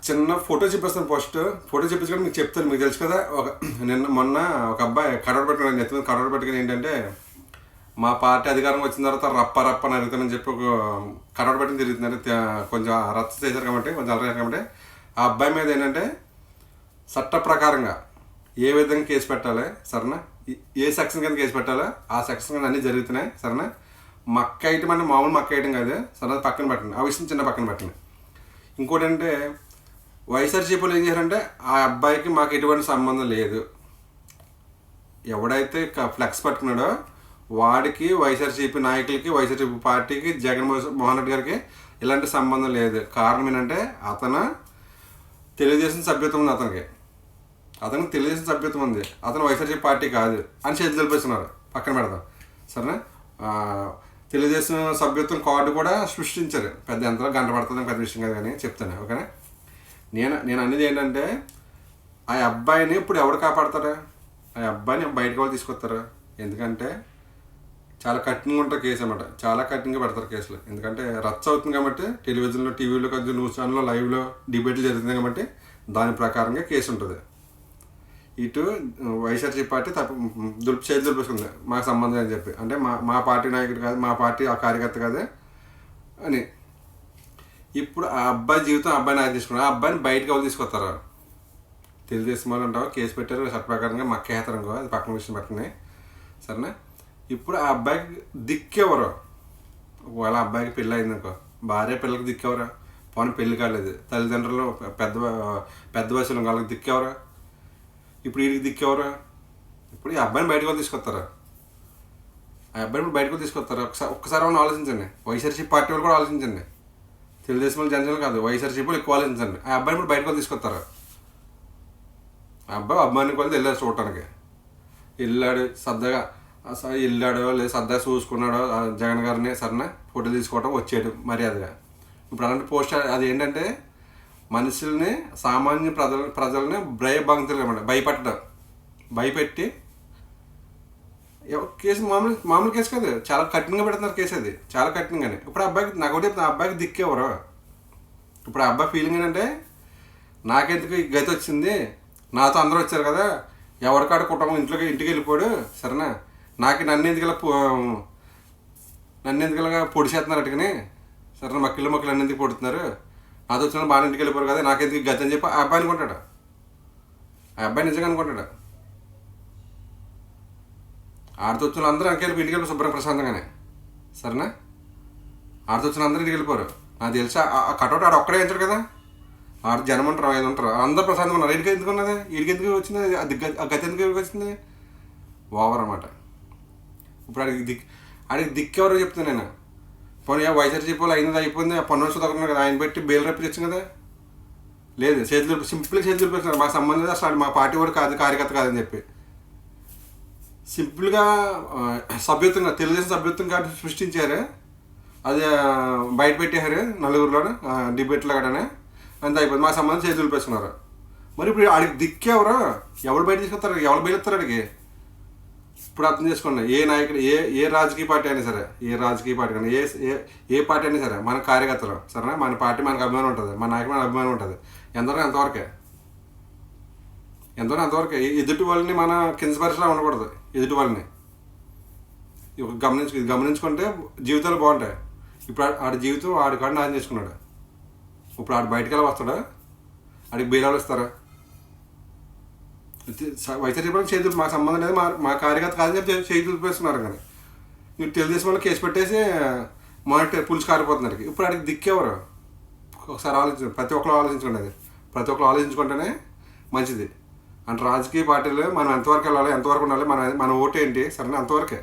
చిన్న ఫోటో చూపిస్తాను. ఫోటో చూపించుకొని మీకు చెప్తాను. మీకు తెలుసు కదా, మొన్న ఒక అబ్బాయి కడవడ పెట్టుకుని నెత్తి మీద కడవడ పెట్టుకుని ఏంటంటే, మా పార్టీ అధికారం వచ్చిన తర్వాత రప్ప అని అడుగుతానని చెప్పి ఒక కడవడ పెట్టుకుని తిరుగుతున్నారు. కొంచెం రచ్చ చేశారు కాబట్టి, కొంచెం అలరి చేశారు కాబట్టి, ఆ అబ్బాయి మీద ఏంటంటే చట్ట ప్రకారంగా ఏ విధంగా కేసు పెట్టాలి సరేనా, ఏ సెక్షన్ కింద కేసు పెట్టాలో ఆ సెక్షన్ కింద అన్నీ జరుగుతున్నాయి సరేనా. మక్క ఐటమ్ అంటే మామూలు మక్క ఐటమ్ కాదు సరే, పక్కన పెట్టండి. ఆ విషయం చిన్న పక్కన పెట్టండి. ఇంకోటి అంటే వైఎస్ఆర్సీపీలో ఏం చేశారంటే, ఆ అబ్బాయికి మాకు ఎటువంటి సంబంధం లేదు, ఎవడైతే ఫ్లెక్స్ పట్టుకున్నాడో వాడికి వైఎస్ఆర్సీపీ నాయకులకి, వైఎస్ఆర్సీపీ పార్టీకి, జగన్మోహన్ రెడ్డి గారికి ఇలాంటి సంబంధం లేదు. కారణం ఏంటంటే అతను తెలుగుదేశం సభ్యత్వం ఉంది, అతనికి తెలుగుదేశం సభ్యత్వం ఉంది, అతను వైఎస్ఆర్సీపీ పార్టీ కాదు అని చేతులు తెలిపిస్తున్నారు. పక్కన పెడదాం సరేనా. తెలుగుదేశం సభ్యత్వం కార్డు కూడా సృష్టించారు. పెద్ద ఎంతలో గంట పడుతుంది, పెద్ద విషయం కాదు కానీ చెప్తాను ఓకేనా. నేను అనేది ఏంటంటే, ఆ అబ్బాయిని ఇప్పుడు ఎవరు కాపాడతారా? ఆ అబ్బాయిని బయటకు వాళ్ళు తీసుకొస్తారు. ఎందుకంటే చాలా కఠినంగా ఉంటుంది కేసు అన్నమాట, చాలా కఠినంగా పెడతారు కేసులు. ఎందుకంటే రచ్చ అవుతుంది కాబట్టి, టెలివిజన్లో, టీవీలో, కొంచెం న్యూస్ ఛానల్లో లైవ్లో డిబేట్లు జరుగుతుంది కాబట్టి దాని ప్రకారంగా కేసు ఉంటుంది. ఇటు వైఎస్ఆర్సీపీ పార్టీ చేతులు దులిపేసుకుంది, మాకు సంబంధం అని చెప్పి. అంటే మా పార్టీ నాయకుడు కాదు, మా పార్టీ ఆ కార్యకర్త కాదు అని. ఇప్పుడు ఆ అబ్బాయి జీవితం అబ్బాయిని ఆయన తీసుకున్నారు. ఆ అబ్బాయిని బయటకు ఎవరు తీసుకొస్తారు? తెలుగుదేశం వాళ్ళు అంటావా, కేసు పెట్టారు చట్ట ప్రకారంగా మక్కేస్తారు అనుకో, అది పక్కన విషయం పెట్టినాయి సరేనా. ఇప్పుడు ఆ అబ్బాయికి దిక్కెవరు? ఒకవేళ అబ్బాయికి పెళ్ళి అయిందనుకో, భార్య పిల్లలకి దిక్కెవరా? పోనీ పెళ్ళి కాలేదు, తల్లిదండ్రులు పెద్ద వయసులో వాళ్ళకి దిక్కెవరా? ఇప్పుడు వీడికి దిక్కెవరా? ఇప్పుడు ఈ అబ్బాయిని బయటకు తీసుకొస్తారా? ఆ అబ్బాయిని బయటకు తీసుకొస్తారా? ఒక్కసారి ఏమైనా ఆలోచించండి. వైఎస్ఆర్సీపీ పార్టీ వాళ్ళు కూడా ఆలోచించండి. తెలుగుదేశం వాళ్ళు జనరల్ కాదు, వైఎస్ఆర్సీపీలు ఎక్కువ ఆలోచించండి. ఆ అబ్బాయిని ఇప్పుడు బయటకు తీసుకొస్తారా? ఆ అబ్బాయి అభిమానికి వాళ్ళు వెళ్ళారు చూడటానికి, వెళ్ళాడు సరదాగా, వెళ్ళాడో లేదా సరదాగా చూసుకున్నాడో జగన్ గారిని సరేనా, ఫోటో తీసుకోవడం వచ్చాడు మర్యాదగా. ఇప్పుడు అలాంటి పోస్ట్ అది ఏంటంటే మనుషుల్ని, సామాన్య ప్రజల్ని భయభంతులు భయపెట్టడం, భయపెట్టి కేసు మామూలు కేసు కాదు, చాలా కఠినంగా పెడుతున్నారు కేసు. అది చాలా కఠినంగానే. ఇప్పుడు అబ్బాయికి నాకు ఒకటి చెప్తున్నా, అబ్బాయికి దిక్కేవరు? ఇప్పుడు ఆ అబ్బాయి ఫీలింగ్ ఏంటంటే, నాకెందుకు ఈ గతి వచ్చింది, నాతో అందరూ వచ్చారు కదా, ఎవరికాడ కుటుంబం ఇంటికి వెళ్ళిపోయాడు సరేనా, నన్ను ఎందుకులాగా పొడి చేస్తున్నారు అటుకని సరేనా, మక్కిళ్ళు అన్ని ఎందుకు పొడుతున్నారు, నాతో వచ్చిన బాగా ఇంటికి వెళ్ళిపోరు కదా, నాకెందుకు గతి అని చెప్పి ఆ అబ్బాయి అనుకుంటాడు. ఆ అబ్బాయి నిజంగా అనుకుంటాడు. ఆడితో వచ్చిన అందరూ అంకెళ్ళి ఇంటికి వెళ్ళిపోయి శుభ్రం ప్రశాంతంగానే సరేనా. ఆడితో వచ్చిన అందరూ ఇంటికి వెళ్ళిపోరు. నాకు తెలిసి ఆ కటౌట్ ఆడ ఒక్కడే వేయించాడు కదా, ఆడ జనం ఉంటారు, 5 ఉంటారు, అందరూ ప్రశాంతంగా ఉన్నారు. ఇంటికి ఎందుకు ఉన్నది, వీడికి ఎందుకు వచ్చింది, ఆ గతి ఎందుకు వచ్చింది? ఓవర్ అన్నమాట. ఇప్పుడు ఆడికి దిక్కెవరో చెప్తాను నేను. పోనీ వైఎస్ఆర్సీపీ వాళ్ళు అయిపోయింది, పన్ను సుధాకర్ కదా, ఆయన పెట్టి బెయిల్ రప్పించచ్చు కదా. లేదు, సింపుల్గా చేతులు పెడుతున్నారు, మా సంబంధం అసలు మా పార్టీ వాడు కాదు, కార్యకర్త కాదని చెప్పి సింపుల్గా సభ్యత్వంగా తెలుగుదేశం సభ్యత్వం కార్డు సృష్టించారు. అది బయట పెట్టేశారు నలుగురిలో డిబేట్లో కడనే, అంత అయిపోయింది. మా సంబంధం చేతులు పెట్టుకున్నారు. మరి ఇప్పుడు ఆడికి దిక్కెవరు? ఎవరు బయట తీసుకొస్తారు, ఎవరు బయలుస్తారు ఆడికి? ఇప్పుడు అర్థం చేసుకోండి. ఏ నాయకుడు, ఏ రాజకీయ పార్టీ అయినా సరే, ఏ రాజకీయ పార్టీ కానీ ఏ పార్టీ అయినా సరే, మన కార్యకర్తలు సరేనా, మన పార్టీ మనకు అభిమానం ఉంటుంది, మన నాయకుడు మన అభిమానం ఉంటుంది. ఎంతవరకే ఎదుటి వాళ్ళని మన కించపరిచేలా ఉండకూడదు. ఎదుటి వాళ్ళని గమనించుకుంటే జీవితాలు బాగుంటాయి. ఇప్పుడు ఆడి జీవితం ఆడి కాడ నాశనం చేసుకున్నాడు. ఇప్పుడు ఆడు బయటకు వెళ్ళి వస్తాడా? ఆడికి బెయిల్ ఇస్తారా? వైఎస్ఆర్సీపీ చేతులు మాకు సంబంధం లేదు, మా కార్యకర్త కాదని చెప్పి చేతులు చూపిస్తున్నారు. కానీ మీరు తెలుగుదేశం వాళ్ళు కేసు పెట్టేసి పులుసు కారిపోతున్నారు. ఇప్పుడు ఆడికి దిక్కేవారు? ఒకసారి ప్రతి ఒక్కరు ఆలోచించుకోండి. అది ప్రతి ఒక్కరు ఆలోచించుకుంటేనే మంచిది. అంటే రాజకీయ పార్టీలు మనం ఎంతవరకు వెళ్ళాలి, ఎంతవరకు ఉండాలి, మన ఓటు ఏంటి సరేనా, అంతవరకే.